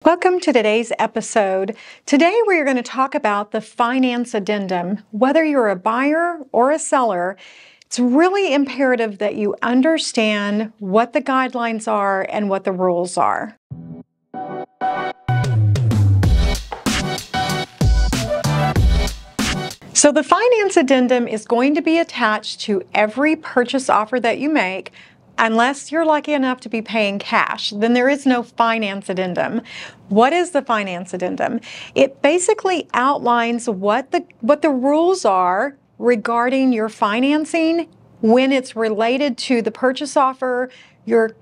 Welcome to today's episode. Today we are going to talk about the finance addendum. Whether you're a buyer or a seller, it's really imperative that you understand what the guidelines are and what the rules are. So the finance addendum is going to be attached to every purchase offer that you make, unless you're lucky enough to be paying cash. Then there is no finance addendum. What is the finance addendum? It basically outlines what the rules are regarding your financing when it's related to the purchase offer, your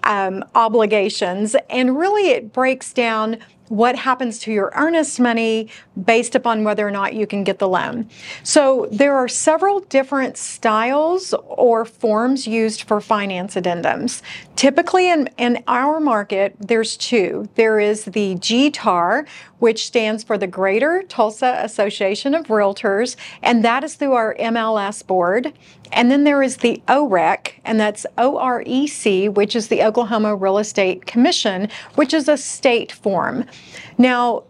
obligations, and really it breaks down what happens to your earnest money based upon whether or not you can get the loan. So there are several different styles or forms used for finance addendums. Typically in our market, there's two. There is the GTAR, which stands for the Greater Tulsa Association of Realtors, and that is through our MLS board. And then there is the OREC, and that's OREC, which is the Oklahoma Real Estate Commission, which is a state form. Now,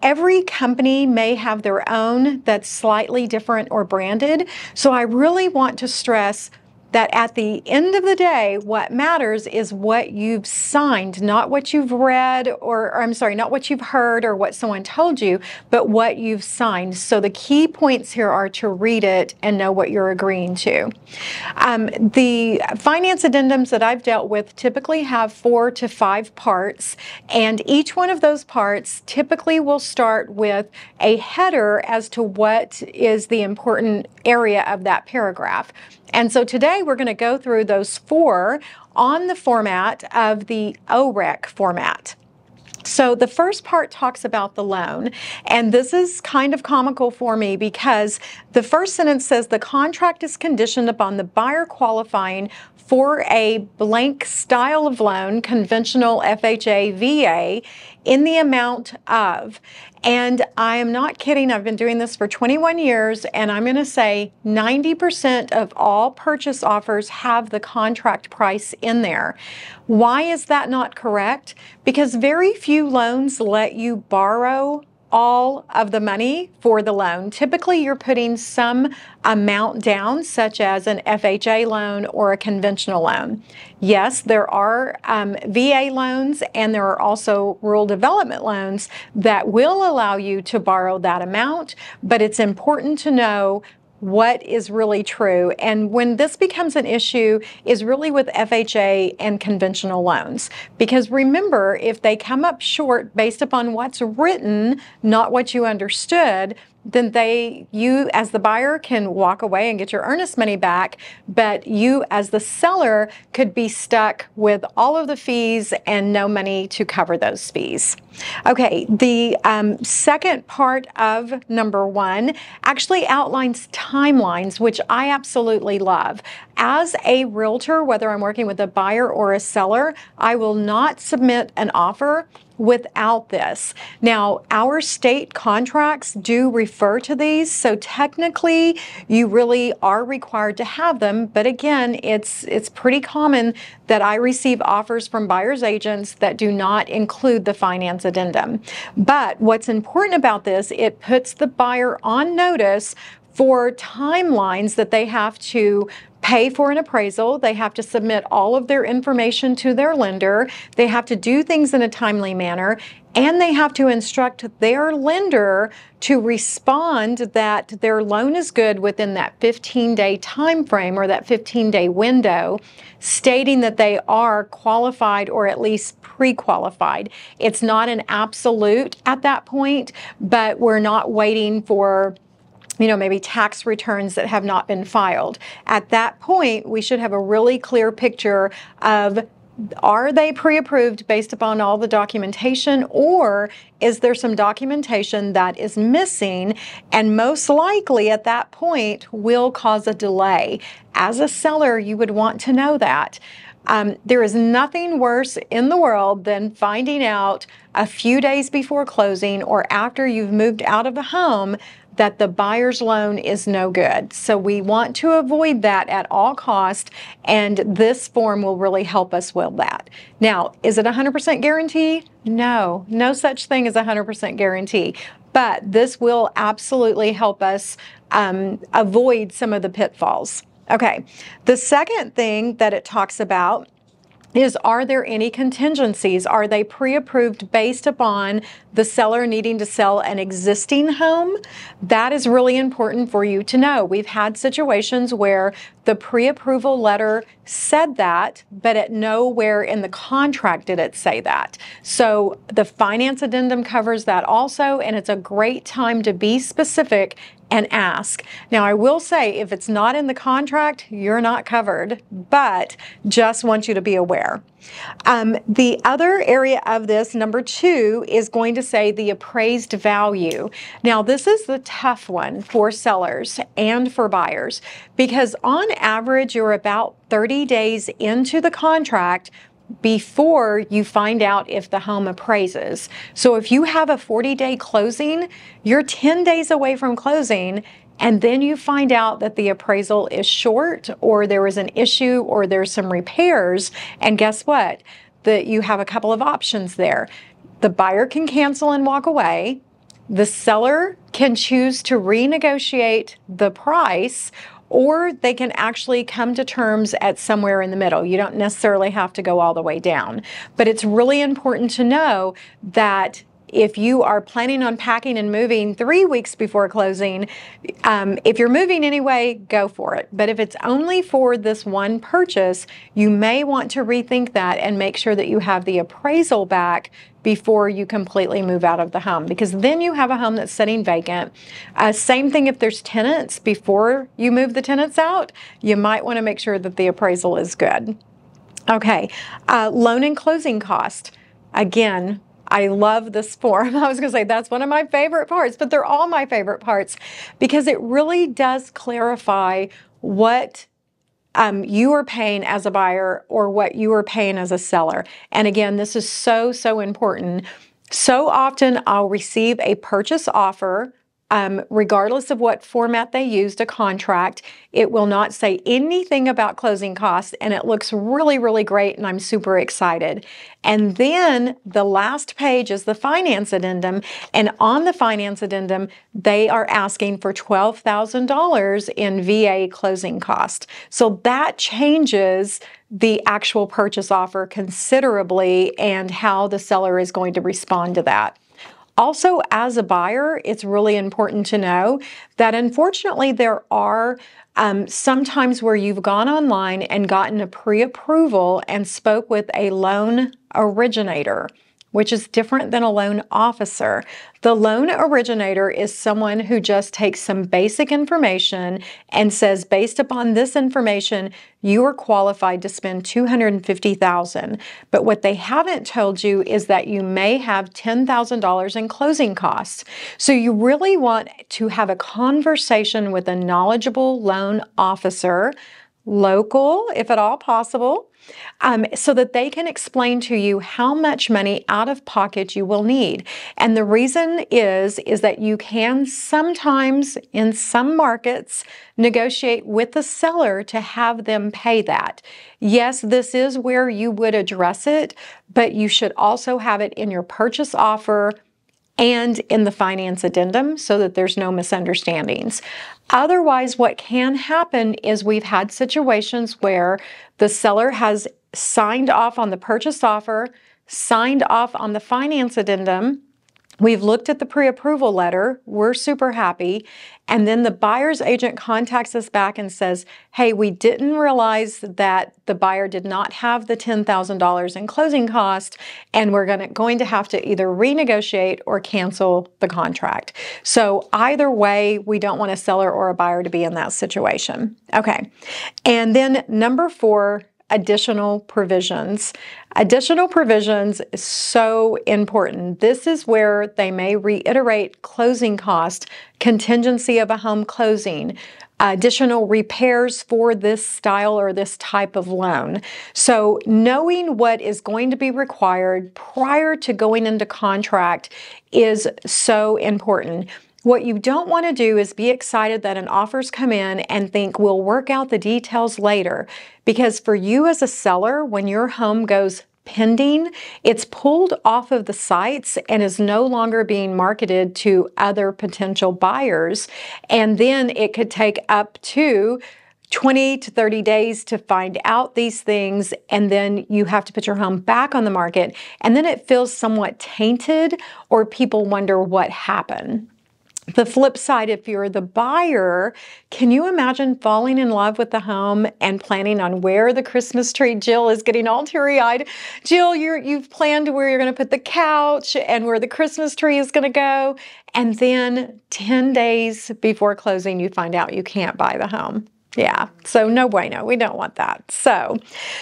every company may have their own that's slightly different or branded, so I really want to stress that at the end of the day, what matters is what you've signed, not what you've read not what you've heard or what someone told you, but what you've signed. So the key points here are to read it and know what you're agreeing to. The finance addendums that I've dealt with typically have 4 to 5 parts, and each one of those parts typically will start with a header as to what is the important area of that paragraph. And so today we're going to go through those 4 on the format of the OREC format. So the first part talks about the loan, and this is kind of comical for me because the first sentence says the contract is conditioned upon the buyer qualifying for a blank style of loan, conventional FHA, VA, in the amount of, and I am not kidding, I've been doing this for 21 years, and I'm going to say 90% of all purchase offers have the contract price in there. Why is that not correct? Because very few loans let you borrow all of the money for the loan. Typically, you're putting some amount down, such as an FHA loan or a conventional loan. Yes, there are VA loans, and there are also rural development loans that will allow you to borrow that amount, but it's important to know what is really true. And when this becomes an issue is really with FHA and conventional loans. Because remember, if they come up short based upon what's written, not what you understood, then you as the buyer can walk away and get your earnest money back, but you as the seller could be stuck with all of the fees and no money to cover those fees. Okay, the second part of number 1 actually outlines timelines, which I absolutely love. As a realtor, whether I'm working with a buyer or a seller, I will not submit an offer without this. Now, our state contracts do refer to these, so technically you really are required to have them, but again, it's pretty common that I receive offers from buyer's agents that do not include the finance addendum. But what's important about this, it puts the buyer on notice for timelines that they have to pay for an appraisal, they have to submit all of their information to their lender, they have to do things in a timely manner, and they have to instruct their lender to respond that their loan is good within that 15-day time frame or that 15-day window, stating that they are qualified or at least pre-qualified. It's not an absolute at that point, but we're not waiting for maybe tax returns that have not been filed. At that point, we should have a really clear picture of, are they pre-approved based upon all the documentation, or is there some documentation that is missing, and most likely at that point will cause a delay. As a seller, you would want to know that. There is nothing worse in the world than finding out a few days before closing or after you've moved out of the home that the buyer's loan is no good. So we want to avoid that at all costs, and this form will really help us with that. Now, is it 100% guarantee? No, no such thing as 100% guarantee, but this will absolutely help us avoid some of the pitfalls. Okay, the second thing that it talks about is, are there any contingencies? Are they pre-approved based upon the seller needing to sell an existing home? That is really important for you to know. We've had situations where the pre-approval letter said that, but at nowhere in the contract did it say that. So the finance addendum covers that also, and it's a great time to be specific and ask. Now, I will say, if it's not in the contract, you're not covered, but just want you to be aware. The other area of this, number 2, is going to say the appraised value. Now, this is the tough one for sellers and for buyers, because on average, you're about 30 days into the contract before you find out if the home appraises. So if you have a 40-day closing, you're 10 days away from closing, and then you find out that the appraisal is short, or there is an issue, or there's some repairs, and guess what? You have a couple of options there. The buyer can cancel and walk away. The seller can choose to renegotiate the price, or they can actually come to terms at somewhere in the middle. You don't necessarily have to go all the way down. But it's really important to know that if you are planning on packing and moving 3 weeks before closing, if you're moving anyway, go for it. But if it's only for this one purchase, you may want to rethink that and make sure that you have the appraisal back before you completely move out of the home, because then you have a home that's sitting vacant. Same thing if there's tenants. Before you move the tenants out, you might want to make sure that the appraisal is good. Okay, loan and closing cost. Again, I love this form. I was going to say that's one of my favorite parts, but they're all my favorite parts because it really does clarify what you are paying as a buyer or what you are paying as a seller. And again, this is so, so important. So often I'll receive a purchase offer, regardless of what format they used, a contract. It will not say anything about closing costs, and it looks really, really great, and I'm super excited. And then the last page is the finance addendum, and on the finance addendum, they are asking for $12,000 in VA closing cost. So that changes the actual purchase offer considerably and how the seller is going to respond to that. Also, as a buyer, it's really important to know that unfortunately there are sometimes where you've gone online and gotten a pre-approval and spoke with a loan originator, which is different than a loan officer. The loan originator is someone who just takes some basic information and says, based upon this information, you are qualified to spend $250,000. But what they haven't told you is that you may have $10,000 in closing costs. So you really want to have a conversation with a knowledgeable loan officer, local, if at all possible, so that they can explain to you how much money out of pocket you will need. And the reason is that you can sometimes, in some markets, negotiate with the seller to have them pay that. Yes, this is where you would address it, but you should also have it in your purchase offer and in the finance addendum so that there's no misunderstandings. Otherwise, what can happen is we've had situations where the seller has signed off on the purchase offer, signed off on the finance addendum. We've looked at the pre-approval letter. We're super happy. And then the buyer's agent contacts us back and says, hey, we didn't realize that the buyer did not have the $10,000 in closing cost, and we're going to have to either renegotiate or cancel the contract. So either way, we don't want a seller or a buyer to be in that situation. Okay. And then number 4, additional provisions. Additional provisions is so important. This is where they may reiterate closing cost, contingency of a home closing, additional repairs for this style or this type of loan. So knowing what is going to be required prior to going into contract is so important. What you don't want to do is be excited that an offer's come in and think we'll work out the details later. Because for you as a seller, when your home goes pending, it's pulled off of the sites and is no longer being marketed to other potential buyers. And then it could take up to 20 to 30 days to find out these things, and then you have to put your home back on the market, and then it feels somewhat tainted, or people wonder what happened. The flip side, if you're the buyer, can you imagine falling in love with the home and planning on where the Christmas tree? Jill is getting all teary-eyed. Jill, you've planned where you're going to put the couch and where the Christmas tree is going to go, and then 10 days before closing, you find out you can't buy the home. Yeah, so no bueno, we don't want that. So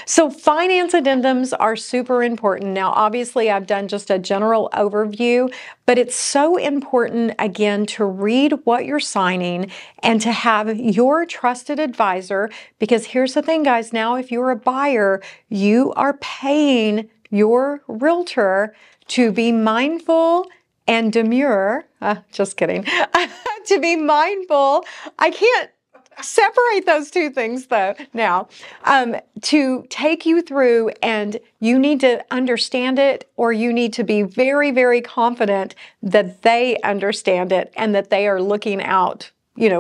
finance addendums are super important. Now, obviously, I've done just a general overview, but it's so important, again, to read what you're signing and to have your trusted advisor, because here's the thing, guys, now if you're a buyer, you are paying your realtor to be mindful and demure, just kidding, to be mindful. I can't separate those two things though now, to take you through, and you need to understand it, or you need to be very, very confident that they understand it and that they are looking out,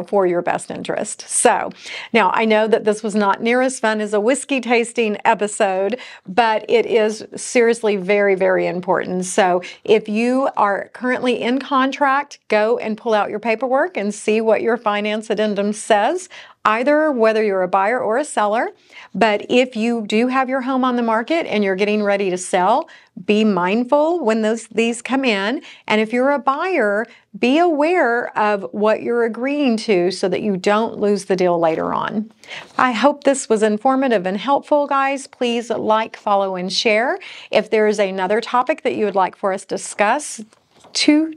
for your best interest. So now I know that this was not near as fun as a whiskey tasting episode, but it is seriously very, very important. So if you are currently in contract, go and pull out your paperwork and see what your finance addendum says, either whether you're a buyer or a seller. But if you do have your home on the market and you're getting ready to sell, be mindful when these come in. And if you're a buyer, be aware of what you're agreeing to so that you don't lose the deal later on. I hope this was informative and helpful, guys. Please like, follow, and share. If there is another topic that you would like for us to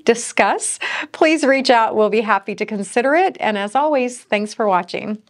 discuss, please reach out. We'll be happy to consider it. And as always, thanks for watching.